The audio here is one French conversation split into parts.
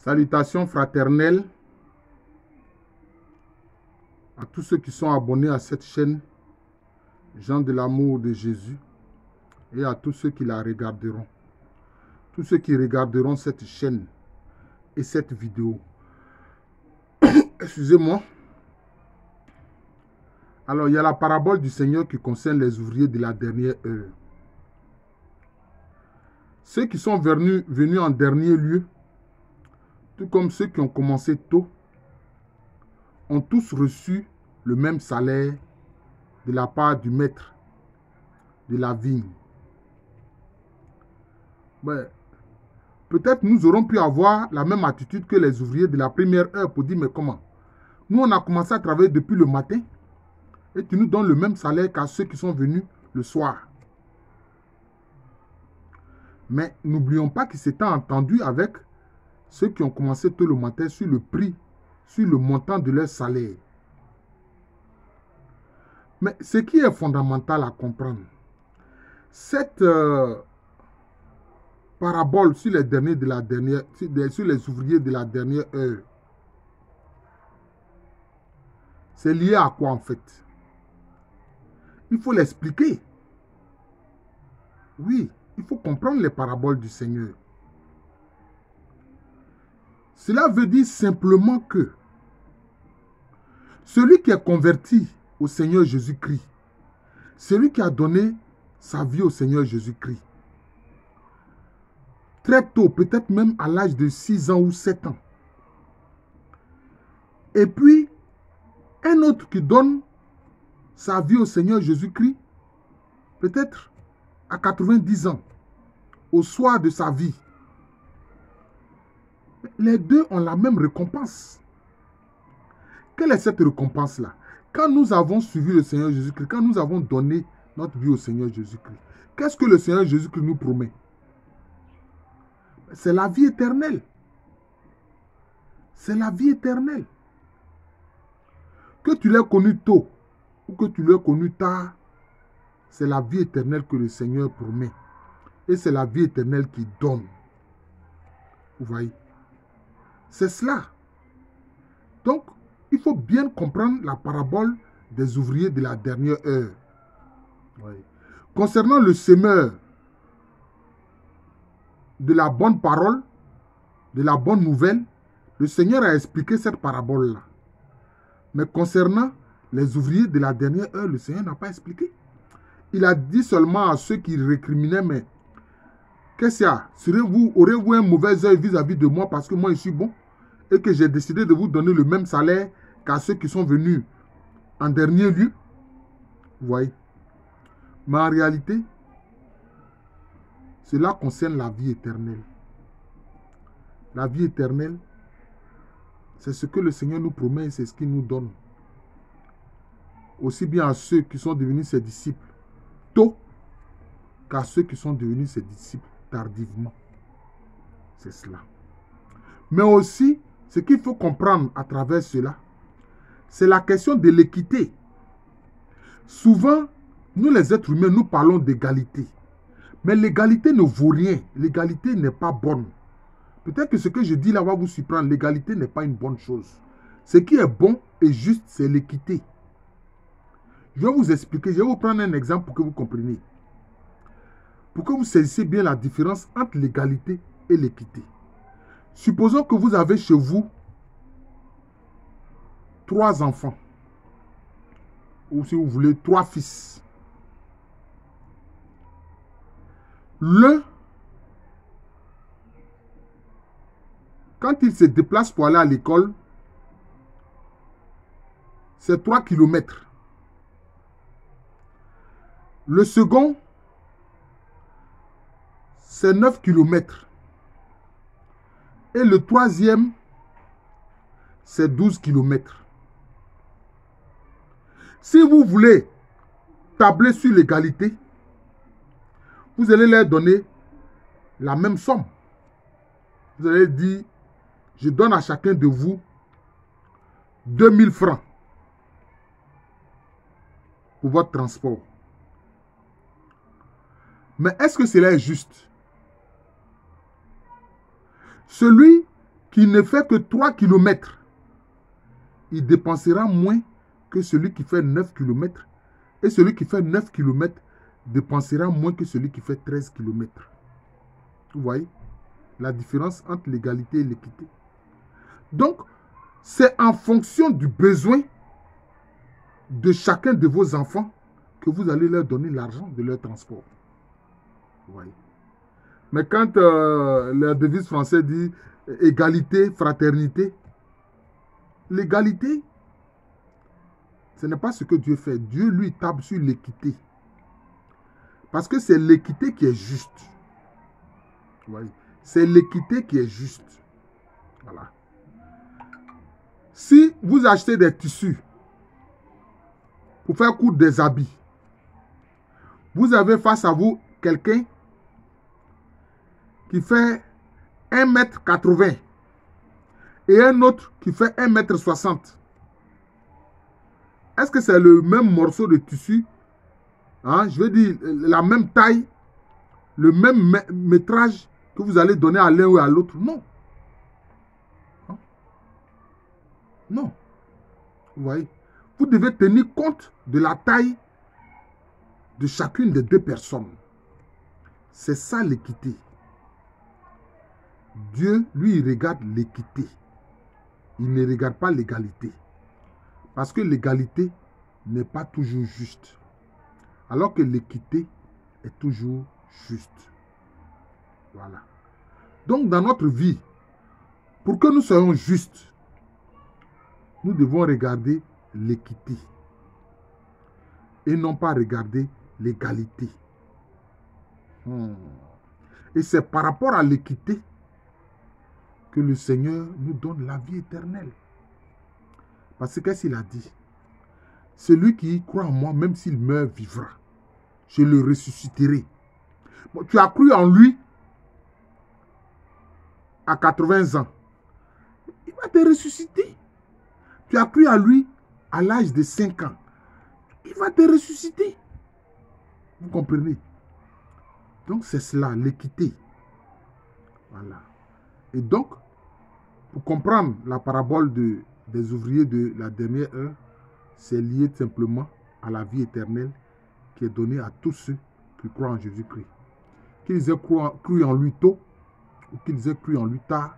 Salutations fraternelles à tous ceux qui sont abonnés à cette chaîne, gens de l'amour de Jésus, et à tous ceux qui la regarderont. Tous ceux qui regarderont cette chaîne et cette vidéo. Excusez-moi. Alors, il y a la parabole du Seigneur qui concerne les ouvriers de la dernière heure. Ceux qui sont venus en dernier lieu, tout comme ceux qui ont commencé tôt, ont tous reçu le même salaire de la part du maître de la vigne. Ouais. Peut-être nous aurons pu avoir la même attitude que les ouvriers de la première heure pour dire, mais comment? Nous, on a commencé à travailler depuis le matin et tu nous donnes le même salaire qu'à ceux qui sont venus le soir. Mais n'oublions pas qu'ils s'étaient entendus avec ceux qui ont commencé tôt le matin sur le prix, sur le montant de leur salaire. Mais ce qui est fondamental à comprendre, cette parabole sur les derniers de la dernière, sur les ouvriers de la dernière heure, c'est lié à quoi en fait? Il faut l'expliquer. Oui, il faut comprendre les paraboles du Seigneur. Cela veut dire simplement que celui qui est converti au Seigneur Jésus-Christ, celui qui a donné sa vie au Seigneur Jésus-Christ, très tôt, peut-être même à l'âge de 6 ans ou 7 ans, et puis un autre qui donne sa vie au Seigneur Jésus-Christ, peut-être à 90 ans, au soir de sa vie. Les deux ont la même récompense. Quelle est cette récompense-là? Quand nous avons suivi le Seigneur Jésus-Christ, quand nous avons donné notre vie au Seigneur Jésus-Christ, qu'est-ce que le Seigneur Jésus-Christ nous promet? C'est la vie éternelle. C'est la vie éternelle. Que tu l'aies connu tôt ou que tu l'aies connu tard, c'est la vie éternelle que le Seigneur promet. Et c'est la vie éternelle qu'il donne. Vous voyez? C'est cela. Donc, il faut bien comprendre la parabole des ouvriers de la dernière heure. Oui. Concernant le semeur de la bonne parole, de la bonne nouvelle, le Seigneur a expliqué cette parabole-là. Mais concernant les ouvriers de la dernière heure, le Seigneur n'a pas expliqué. Il a dit seulement à ceux qui récriminaient, mais qu'est-ce qu'il y a? Aurez-vous un mauvais œil vis-à-vis de moi parce que moi je suis bon et que j'ai décidé de vous donner le même salaire qu'à ceux qui sont venus en dernier lieu? Vous voyez? Mais en réalité, cela concerne la vie éternelle. La vie éternelle, c'est ce que le Seigneur nous promet et c'est ce qu'il nous donne. Aussi bien à ceux qui sont devenus ses disciples tôt qu'à ceux qui sont devenus ses disciples tardivement. C'est cela. Mais aussi, ce qu'il faut comprendre à travers cela, c'est la question de l'équité. Souvent, nous les êtres humains, nous parlons d'égalité. Mais l'égalité ne vaut rien. L'égalité n'est pas bonne. Peut-être que ce que je dis là va vous surprendre. L'égalité n'est pas une bonne chose. Ce qui est bon et juste, c'est l'équité. Je vais vous expliquer. Je vais vous prendre un exemple pour que vous compreniez. Pour que vous saisissiez bien la différence entre l'égalité et l'équité. Supposons que vous avez chez vous 3 enfants. Ou si vous voulez, 3 fils. L'un, quand il se déplace pour aller à l'école, c'est 3 kilomètres. Le second, c'est 9 kilomètres. Et le troisième, c'est 12 kilomètres. Si vous voulez tabler sur l'égalité, vous allez leur donner la même somme. Vous allez dire, je donne à chacun de vous 2000 francs pour votre transport. Mais est-ce que cela est juste? Celui qui ne fait que 3 km, il dépensera moins que celui qui fait 9 km. Et celui qui fait 9 km dépensera moins que celui qui fait 13 km. Vous voyez la différence entre l'égalité et l'équité. Donc, c'est en fonction du besoin de chacun de vos enfants que vous allez leur donner l'argent de leur transport. Vous voyez. Mais quand la devise française dit égalité, fraternité, l'égalité, ce n'est pas ce que Dieu fait. Dieu, lui, table sur l'équité. Parce que c'est l'équité qui est juste. Vous voyez. C'est l'équité qui est juste. Voilà. Si vous achetez des tissus pour faire coudre des habits, vous avez face à vous quelqu'un qui fait 1,80 m et un autre qui fait 1,60 m. Est-ce que c'est le même morceau de tissu? Hein? Je veux dire, la même taille, le même métrage que vous allez donner à l'un ou à l'autre? Non. Hein? Non. Vous voyez? Vous devez tenir compte de la taille de chacune des deux personnes. C'est ça l'équité. Dieu, lui, il regarde l'équité. Il ne regarde pas l'égalité. Parce que l'égalité n'est pas toujours juste. Alors que l'équité est toujours juste. Voilà. Donc, dans notre vie, pour que nous soyons justes, nous devons regarder l'équité. Et non pas regarder l'égalité. Et c'est par rapport à l'équité que le Seigneur nous donne la vie éternelle. Parce que qu'est-ce qu'il a dit? Celui qui croit en moi, même s'il meurt, vivra. Je le ressusciterai. Bon, tu as cru en lui à 80 ans. Il va te ressusciter. Tu as cru en lui à l'âge de 5 ans. Il va te ressusciter. Vous comprenez? Donc c'est cela, l'équité. Voilà. Et donc, pour comprendre la parabole des ouvriers de la dernière heure, c'est lié simplement à la vie éternelle qui est donnée à tous ceux qui croient en Jésus-Christ. Qu'ils aient cru en lui tôt ou qu'ils aient cru en lui tard,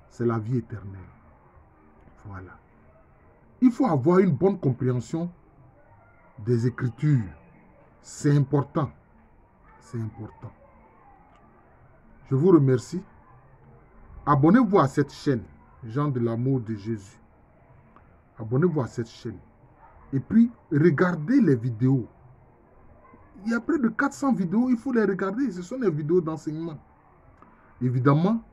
c'est la vie éternelle. Voilà. Il faut avoir une bonne compréhension des Écritures. C'est important. C'est important. Je vous remercie. Abonnez-vous à cette chaîne, Gens de l'amour de Jésus. Abonnez-vous à cette chaîne. Et puis, regardez les vidéos. Il y a près de 400 vidéos, il faut les regarder. Ce sont des vidéos d'enseignement. Évidemment,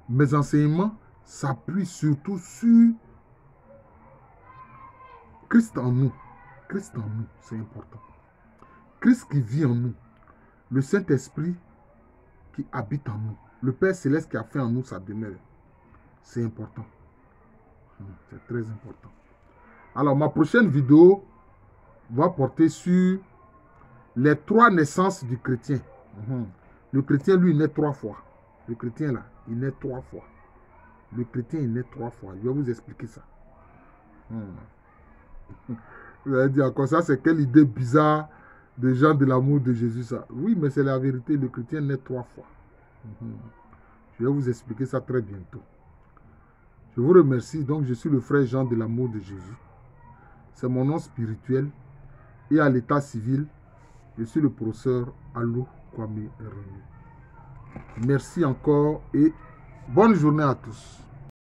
mes enseignements s'appuient surtout sur Christ en nous. Christ en nous, c'est important. Christ qui vit en nous. Le Saint-Esprit qui habite en nous. Le Père Céleste qui a fait en nous sa demeure. C'est important. C'est très important. Alors, ma prochaine vidéo va porter sur les 3 naissances du chrétien. Le chrétien, lui, il naît 3 fois. Le chrétien, là, il naît 3 fois. Le chrétien, il naît 3 fois. Je vais vous expliquer ça. Vous allez dire encore ça, c'est quelle idée bizarre des gens de l'amour de Jésus, ça. Oui, mais c'est la vérité. Le chrétien naît 3 fois. Je vais vous expliquer ça très bientôt. Je vous remercie. Donc, je suis le frère Jean de l'amour de Jésus. C'est mon nom spirituel. Et à l'état civil, je suis le professeur Alou Kwame René. Merci encore et bonne journée à tous.